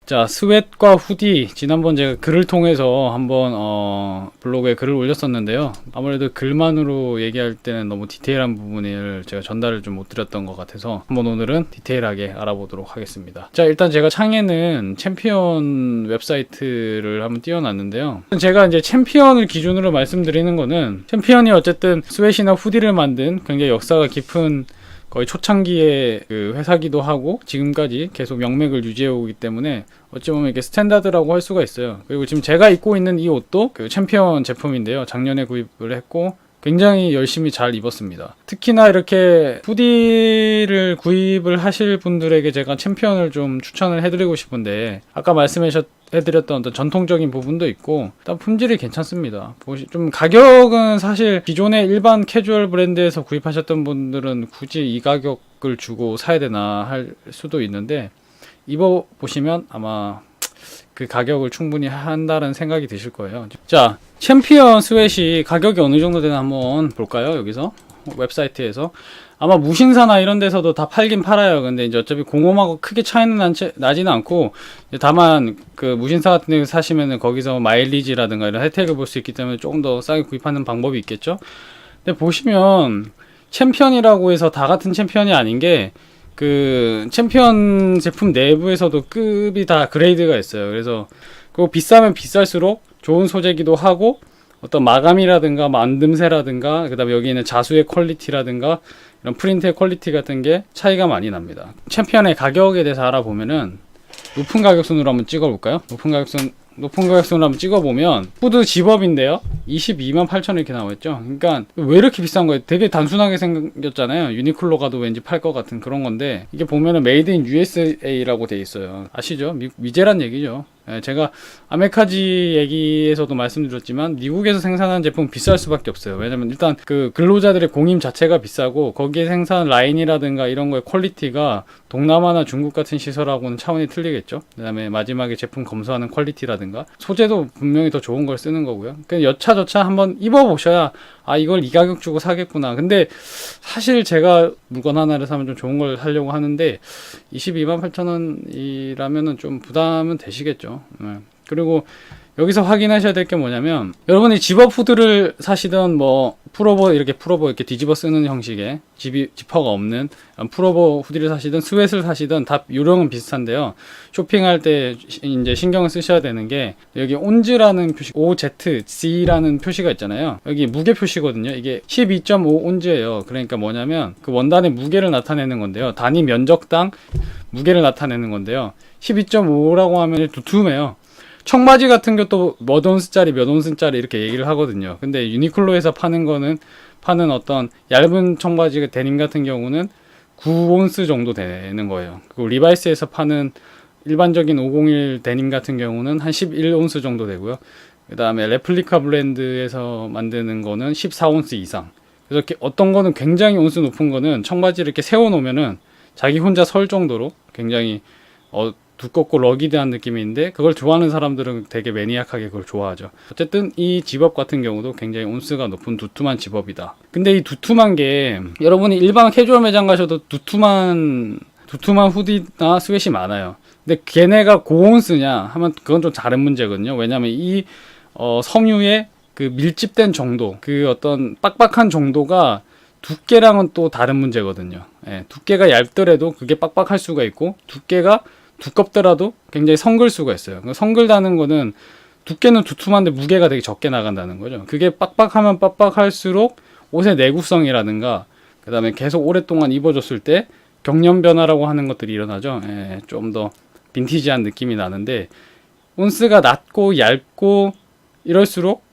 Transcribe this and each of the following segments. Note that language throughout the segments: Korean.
자, 스웨트과 후디, 지난번 제가 글을 통해서 한번 블로그에 글을 올렸었는데요. 아무래도 글만으로 얘기할 때는 너무 디테일한 부분을 제가 전달을 좀 못 드렸던 것 같아서 한번 오늘은 디테일하게 알아보도록 하겠습니다. 자, 일단 제가 창에는 챔피언 웹사이트를 한번 띄워놨는데요. 제가 이제 챔피언을 기준으로 말씀드리는 거는, 챔피언이 어쨌든 스웨트나 후디를 만든 굉장히 역사가 깊은, 거의 초창기의 그 회사기도 하고 지금까지 계속 명맥을 유지해 오기 때문에 어찌 보면 이게 스탠다드라고 할 수가 있어요. 그리고 지금 제가 입고 있는 이 옷도 그 챔피언 제품인데요. 작년에 구입을 했고 굉장히 열심히 잘 입었습니다. 특히나 이렇게 후디를 구입을 하실 분들에게 제가 챔피언을 좀 추천을 해드리고 싶은데, 아까 말씀해드렸던 어떤 전통적인 부분도 있고 일단 품질이 괜찮습니다. 좀 가격은 사실 기존의 일반 캐주얼 브랜드에서 구입하셨던 분들은 굳이 이 가격을 주고 사야 되나 할 수도 있는데, 입어보시면 아마 그 가격을 충분히 한다는 생각이 드실 거예요. 자, 챔피언 스웨트이 가격이 어느 정도 되나 한번 볼까요? 여기서 웹사이트에서 아마 무신사나 이런 데서도 다 팔긴 팔아요. 근데 이제 어차피 공홈하고 크게 차이는 나지는 않고, 다만 그 무신사 같은 데 사시면은 거기서 마일리지라든가 이런 혜택을 볼 수 있기 때문에 조금 더 싸게 구입하는 방법이 있겠죠. 근데 보시면 챔피언이라고 해서 다 같은 챔피언이 아닌 게, 그 챔피언 제품 내부에서도 급이 다 그레이드가 있어요. 그래서 그거 비싸면 비쌀수록 좋은 소재기도 하고, 어떤 마감이라든가 만듦새라든가 그 다음에 여기 있는 자수의 퀄리티라든가 이런 프린트의 퀄리티 같은 게 차이가 많이 납니다. 챔피언의 가격에 대해서 알아보면은 높은 가격선으로 한번 찍어볼까요? 높은 가격선으로 한번 찍어보면 후드 집업인데요, 228,000원 이렇게 나와있죠. 그러니까 왜 이렇게 비싼 거예요? 되게 단순하게 생겼잖아요. 유니클로 가도 왠지 팔 것 같은 그런 건데, 이게 보면은 메이드 인 USA라고 돼 있어요. 아시죠? 미제란 얘기죠. 제가 아메카지 얘기에서도 말씀드렸지만 미국에서 생산하는 제품은 비쌀 수밖에 없어요. 왜냐면 일단 그 근로자들의 공임 자체가 비싸고, 거기에 생산 라인이라든가 이런 거의 퀄리티가 동남아나 중국 같은 시설하고는 차원이 틀리겠죠. 그 다음에 마지막에 제품 검수하는 퀄리티라든가 소재도 분명히 더 좋은 걸 쓰는 거고요. 그냥 여차저차 한번 입어보셔야 아, 이걸 이 가격 주고 사겠구나. 근데 사실 제가 물건 하나를 사면 좀 좋은 걸 사려고 하는데 228,000원이라면은 좀 부담은 되시겠죠. 그리고 여기서 확인하셔야 될 게 뭐냐면, 여러분이 집업 후드를 사시던 뭐 풀오버 이렇게 뒤집어 쓰는 형식의 지퍼가 없는 풀오버 후디를 사시든 스웨트를 사시든 다 요령은 비슷한데요. 쇼핑할 때 이제 신경을 쓰셔야 되는 게, 여기 온즈라는 표시, OZC라는 표시가 있잖아요. 여기 무게 표시거든요. 이게 12.5 온즈예요. 그러니까 뭐냐면 그 원단의 무게를 나타내는 건데요. 단위 면적당 무게를 나타내는 건데요. 12.5라고 하면 두툼해요. 청바지 같은 것도 몇 온스짜리 몇 온스짜리 이렇게 얘기를 하거든요. 근데 유니클로에서 파는 어떤 얇은 청바지 데님 같은 경우는 9온스 정도 되는 거예요. 그리고 리바이스에서 파는 일반적인 501 데님 같은 경우는 한 11온스 정도 되고요. 그 다음에 레플리카 브랜드에서 만드는 거는 14온스 이상. 그래서 어떤 거는 굉장히 온스 높은 거는 청바지를 이렇게 세워 놓으면은 자기 혼자 설 정도로 굉장히 두껍고 러기드한 느낌인데, 그걸 좋아하는 사람들은 되게 매니악하게 그걸 좋아하죠. 어쨌든 이 집업 같은 경우도 굉장히 온스가 높은 두툼한 집업이다. 근데 이 두툼한 게, 여러분이 일반 캐주얼 매장 가셔도 두툼한 후디나 스웨트이 많아요. 근데 걔네가 고온스냐 하면 그건 좀 다른 문제거든요. 왜냐면 이 섬유의 그 밀집된 정도, 그 어떤 빡빡한 정도가 두께랑은 또 다른 문제거든요. 두께가 얇더라도 그게 빡빡할 수가 있고, 두께가 두껍더라도 굉장히 성글 수가 있어요. 성글다는 거는 두께는 두툼한데 무게가 되게 적게 나간다는 거죠. 그게 빡빡하면 빡빡할수록 옷의 내구성이라든가 그 다음에 계속 오랫동안 입어줬을 때 경련 변화라고 하는 것들이 일어나죠. 좀 더 빈티지한 느낌이 나는데, 온스가 낮고 얇고 이럴수록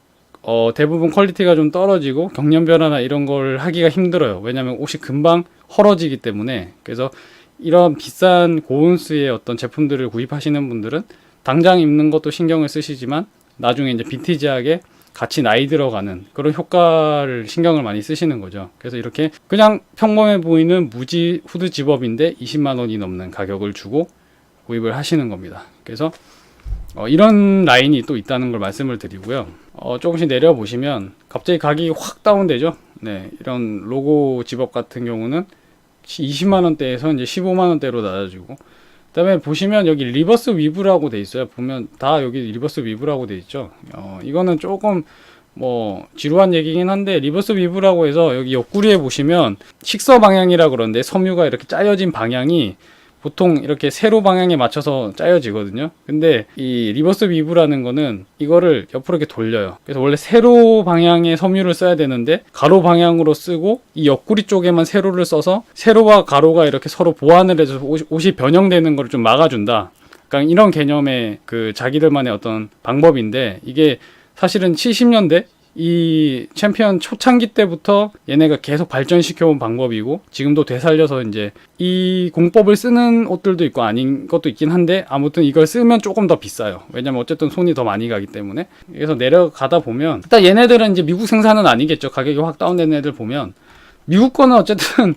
대부분 퀄리티가 좀 떨어지고 경련 변화나 이런 걸 하기가 힘들어요. 왜냐면 옷이 금방 헐어지기 때문에. 그래서 이런 비싼 고온수의 어떤 제품들을 구입하시는 분들은 당장 입는 것도 신경을 쓰시지만 나중에 이제 빈티지하게 같이 나이 들어가는 그런 효과를 신경을 많이 쓰시는 거죠. 그래서 이렇게 그냥 평범해 보이는 무지 후드 집업인데 20만 원이 넘는 가격을 주고 구입을 하시는 겁니다. 그래서 이런 라인이 또 있다는 걸 말씀을 드리고요. 조금씩 내려보시면 갑자기 가격이 확 다운되죠. 이런 로고 집업 같은 경우는 20만원대에서 이제 15만원대로 낮아지고, 그다음에 보시면 여기 리버스 위브라고 돼 있어요. 보면 다 여기 리버스 위브라고 돼 있죠. 이거는 조금 뭐 지루한 얘기긴 한데, 리버스 위브라고 해서 여기 옆구리에 보시면 식서 방향이라 그러는데, 섬유가 이렇게 짜여진 방향이 보통 이렇게 세로 방향에 맞춰서 짜여지거든요. 근데 이 리버스 위브라는 거는 이거를 옆으로 이렇게 돌려요. 그래서 원래 세로 방향의 섬유를 써야 되는데 가로 방향으로 쓰고, 이 옆구리 쪽에만 세로를 써서 세로와 가로가 이렇게 서로 보완을 해서 옷이 변형되는 걸 좀 막아준다. 그러니까 이런 개념의 그 자기들만의 어떤 방법인데, 이게 사실은 70년대 이 챔피언 초창기 때부터 얘네가 계속 발전시켜온 방법이고, 지금도 되살려서 이제 이 공법을 쓰는 옷들도 있고 아닌 것도 있긴 한데, 아무튼 이걸 쓰면 조금 더 비싸요. 왜냐면 어쨌든 손이 더 많이 가기 때문에. 그래서 내려가다 보면 일단 얘네들은 이제 미국 생산은 아니겠죠. 가격이 확 다운된 애들 보면 미국 거는 어쨌든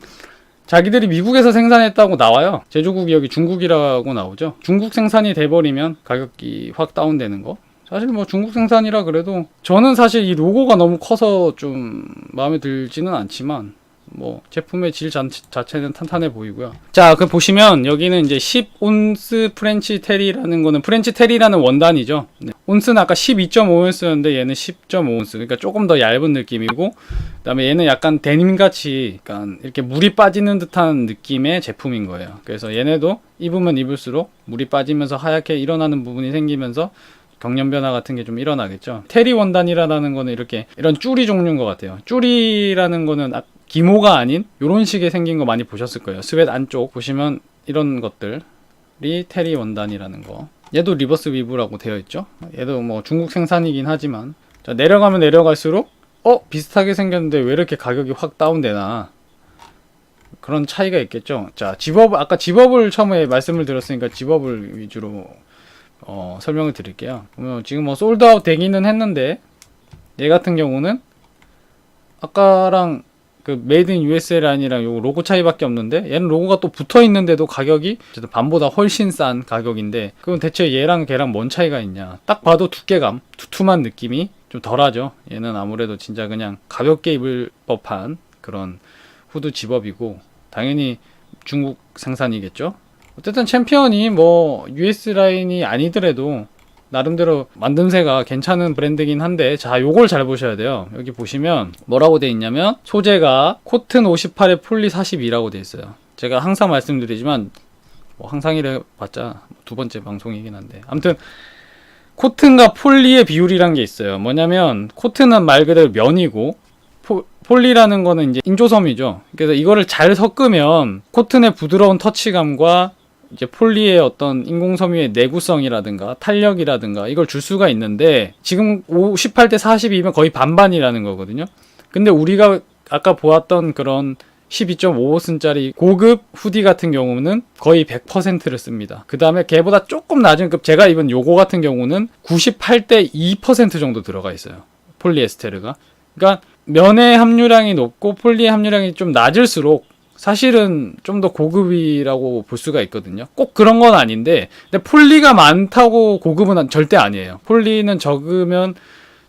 자기들이 미국에서 생산했다고 나와요. 제조국이 여기 중국이라고 나오죠. 중국 생산이 돼버리면 가격이 확 다운되는 거. 사실 뭐 중국 생산이라 그래도 저는 사실 이 로고가 너무 커서 좀 마음에 들지는 않지만, 뭐 제품의 질 자체는 탄탄해 보이고요. 자, 그 보시면 여기는 이제 10온스 프렌치 테리라는 거는, 프렌치 테리라는 원단이죠. 네. 온스는 아까 12.5온스였는데 얘는 10.5온스, 그러니까 조금 더 얇은 느낌이고, 그 다음에 얘는 약간 데님같이 약간 이렇게 물이 빠지는 듯한 느낌의 제품인 거예요. 그래서 얘네도 입으면 입을수록 물이 빠지면서 하얗게 일어나는 부분이 생기면서 경련 변화 같은 게 좀 일어나겠죠. 테리 원단이라는 거는 이렇게 이런 쭈리 종류인 것 같아요. 쭈리라는 거는 기모가 아닌 이런 식의 생긴 거 많이 보셨을 거예요. 스웨트 안쪽 보시면 이런 것들이 테리 원단이라는 거. 얘도 리버스 위브라고 되어 있죠. 얘도 뭐 중국 생산이긴 하지만, 자, 내려가면 내려갈수록 비슷하게 생겼는데 왜 이렇게 가격이 확 다운되나, 그런 차이가 있겠죠. 자, 아까 집업을 처음에 말씀을 드렸으니까 집업을 위주로 설명을 드릴게요. 보면 지금 뭐 솔드아웃 되기는 했는데, 얘 같은 경우는 아까랑 그 메이드 인 USA 라인이랑 요 로고 차이밖에 없는데, 얘는 로고가 또 붙어 있는데도 가격이 어쨌든 반보다 훨씬 싼 가격인데, 그럼 대체 얘랑 걔랑 뭔 차이가 있냐? 딱 봐도 두께감, 두툼한 느낌이 좀 덜하죠. 얘는 아무래도 진짜 그냥 가볍게 입을 법한 그런 후드 집업이고, 당연히 중국 생산이겠죠. 어쨌든 챔피언이 뭐 US 라인이 아니더라도 나름대로 만듦새가 괜찮은 브랜드긴 한데, 자, 요걸 잘 보셔야 돼요. 여기 보시면 뭐라고 돼 있냐면, 소재가 코튼 58에 폴리 42라고 돼 있어요. 제가 항상 말씀드리지만, 뭐 항상이래 봤자 두 번째 방송이긴 한데, 아무튼 코튼과 폴리의 비율이란 게 있어요. 뭐냐면 코튼은 말 그대로 면이고, 폴리라는 거는 이제 인조섬이죠. 그래서 이거를 잘 섞으면 코튼의 부드러운 터치감과 이제 폴리의 어떤 인공섬유의 내구성이라든가 탄력이라든가 이걸 줄 수가 있는데, 지금 58대 42면 거의 반반이라는 거거든요. 근데 우리가 아까 보았던 그런 12.5온스짜리 고급 후디 같은 경우는 거의 100%를 씁니다. 그 다음에 걔보다 조금 낮은 급, 제가 입은 요거 같은 경우는 98대 2% 정도 들어가 있어요. 폴리에스테르가. 그러니까 면의 함유량이 높고 폴리의 함유량이 좀 낮을수록 사실은 좀 더 고급이라고 볼 수가 있거든요. 꼭 그런 건 아닌데, 근데 폴리가 많다고 고급은 절대 아니에요. 폴리는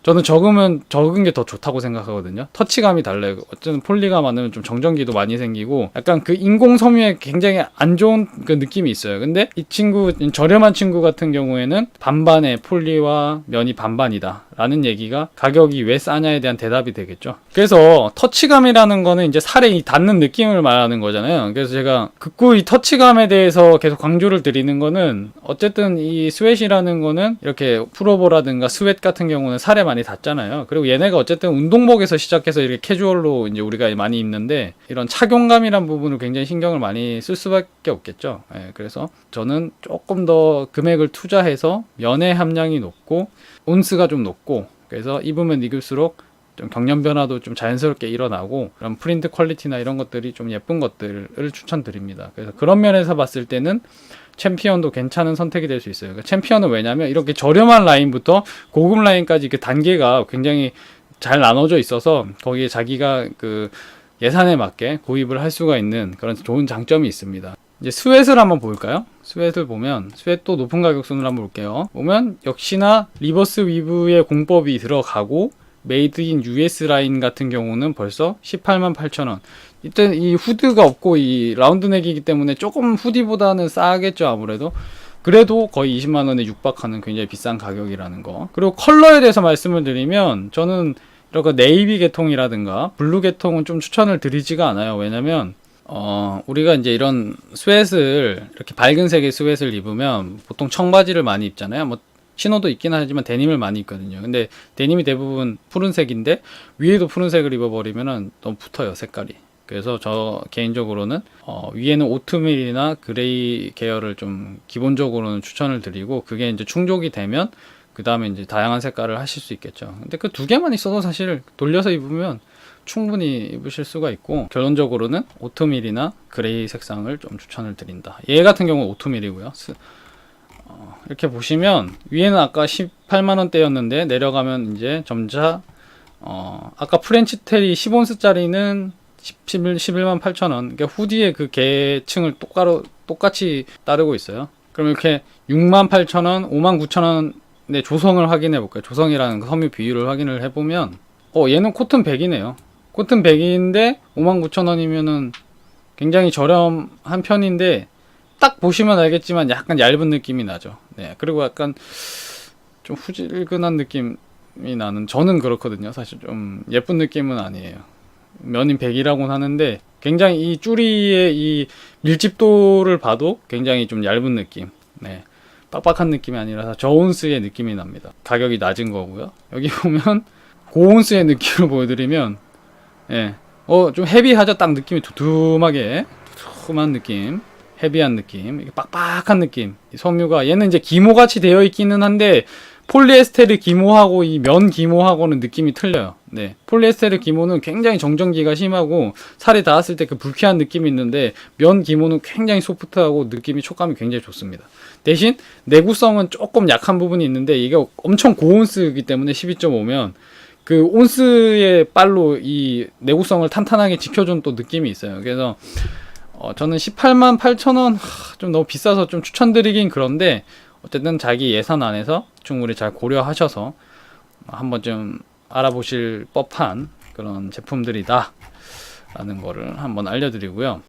저는 적은 게 더 좋다고 생각하거든요. 터치감이 달라요. 어쨌든 폴리가 많으면 좀 정전기도 많이 생기고, 약간 그 인공 섬유에 굉장히 안 좋은 그 느낌이 있어요. 근데 이 친구, 저렴한 친구 같은 경우에는 반반의 폴리와 면이 반반이다 라는 얘기가 가격이 왜 싸냐에 대한 대답이 되겠죠. 그래서 터치감이라는 거는 이제 살에 닿는 느낌을 말하는 거잖아요. 그래서 제가 극구 이 터치감에 대해서 계속 강조를 드리는 거는, 어쨌든 이 스웨트이라는 거는 이렇게 프로보라든가 스웨트 같은 경우는 살에 많이 닿잖아요. 그리고 얘네가 어쨌든 운동복에서 시작해서 이렇게 캐주얼로 이제 우리가 많이 입는데, 이런 착용감이란 부분을 굉장히 신경을 많이 쓸 수밖에 없겠죠. 그래서 저는 조금 더 금액을 투자해서 면의 함량이 높고 온스가 좀 높고, 그래서 입으면 입을수록 좀 경련 변화도 좀 자연스럽게 일어나고, 그런 프린트 퀄리티나 이런 것들이 좀 예쁜 것들을 추천드립니다. 그래서 그런 면에서 봤을 때는 챔피언도 괜찮은 선택이 될 수 있어요. 그러니까 챔피언은 왜냐면 이렇게 저렴한 라인부터 고급 라인까지 그 단계가 굉장히 잘 나눠져 있어서, 거기에 자기가 그 예산에 맞게 구입을 할 수가 있는 그런 좋은 장점이 있습니다. 이제 스웨트를 한번 볼까요? 스웨트를 보면, 스웨트도 높은 가격선을 한번 볼게요. 보면 역시나 리버스 위브의 공법이 들어가고, 메이드 인 US 라인 같은 경우는 벌써 188,000원. 이때 이 후드가 없고 이 라운드넥이기 때문에 조금 후디보다는 싸겠죠 아무래도. 그래도 거의 20만원에 육박하는 굉장히 비싼 가격이라는 거. 그리고 컬러에 대해서 말씀을 드리면 저는 이렇게 네이비 계통이라든가 블루 계통은 좀 추천을 드리지가 않아요. 왜냐면 우리가 이제 이런 스웨트를 이렇게 밝은 색의 스웨트를 입으면 보통 청바지를 많이 입잖아요. 뭐 치노도 입긴 하지만 데님을 많이 입거든요. 근데 데님이 대부분 푸른색인데 위에도 푸른색을 입어버리면은 너무 붙어요 색깔이. 그래서 저 개인적으로는 위에는 오트밀이나 그레이 계열을 좀 기본적으로는 추천을 드리고, 그게 이제 충족이 되면 그 다음에 이제 다양한 색깔을 하실 수 있겠죠. 근데 그 두 개만 있어도 사실 돌려서 입으면 충분히 입으실 수가 있고, 결론적으로는 오트밀이나 그레이 색상을 좀 추천을 드린다. 얘 같은 경우는 오트밀이고요. 이렇게 보시면 위에는 아까 18만원대였는데 내려가면 이제 점차 아까 프렌치 테리 10온스짜리는 11만 8천원. 그러니까 후디의 그 계층을 똑같이 따르고 있어요. 그럼 이렇게 6만 8천원, 5만 9천원의 조성을 확인해 볼까요? 조성이라는 그 섬유 비율을 확인을 해보면 얘는 코튼 100이네요. 코튼 100인데 5만 9천원이면은 굉장히 저렴한 편인데, 딱 보시면 알겠지만 약간 얇은 느낌이 나죠. 네, 그리고 약간 좀 후질근한 느낌이 나는, 저는 그렇거든요. 사실 좀 예쁜 느낌은 아니에요. 면인 100이라고는 하는데 굉장히 이 쭈리의 이 밀집도를 봐도 굉장히 좀 얇은 느낌, 네, 빡빡한 느낌이 아니라서 저온스의 느낌이 납니다. 가격이 낮은 거고요. 여기 보면 고온스의 느낌을 보여드리면, 예, 좀 헤비하죠. 딱 느낌이 두툼하게 두툼한 느낌, 헤비한 느낌, 이게 빡빡한 느낌. 이 섬유가 얘는 이제 기모같이 되어 있기는 한데 폴리에스테르 기모하고 이 면 기모하고는 느낌이 틀려요. 네, 폴리에스테르 기모는 굉장히 정전기가 심하고 살에 닿았을 때 그 불쾌한 느낌이 있는데, 면 기모는 굉장히 소프트하고 느낌이 촉감이 굉장히 좋습니다. 대신 내구성은 조금 약한 부분이 있는데, 이게 엄청 고온스이기 때문에 12.5면 그 온스의 빨로 이 내구성을 탄탄하게 지켜준 또 느낌이 있어요. 그래서 저는 18만 8천원 좀 너무 비싸서 좀 추천드리긴 그런데, 어쨌든 자기 예산 안에서 충분히 잘 고려하셔서 한번 좀 알아보실 법한 그런 제품들이다 라는 거를 한번 알려드리고요.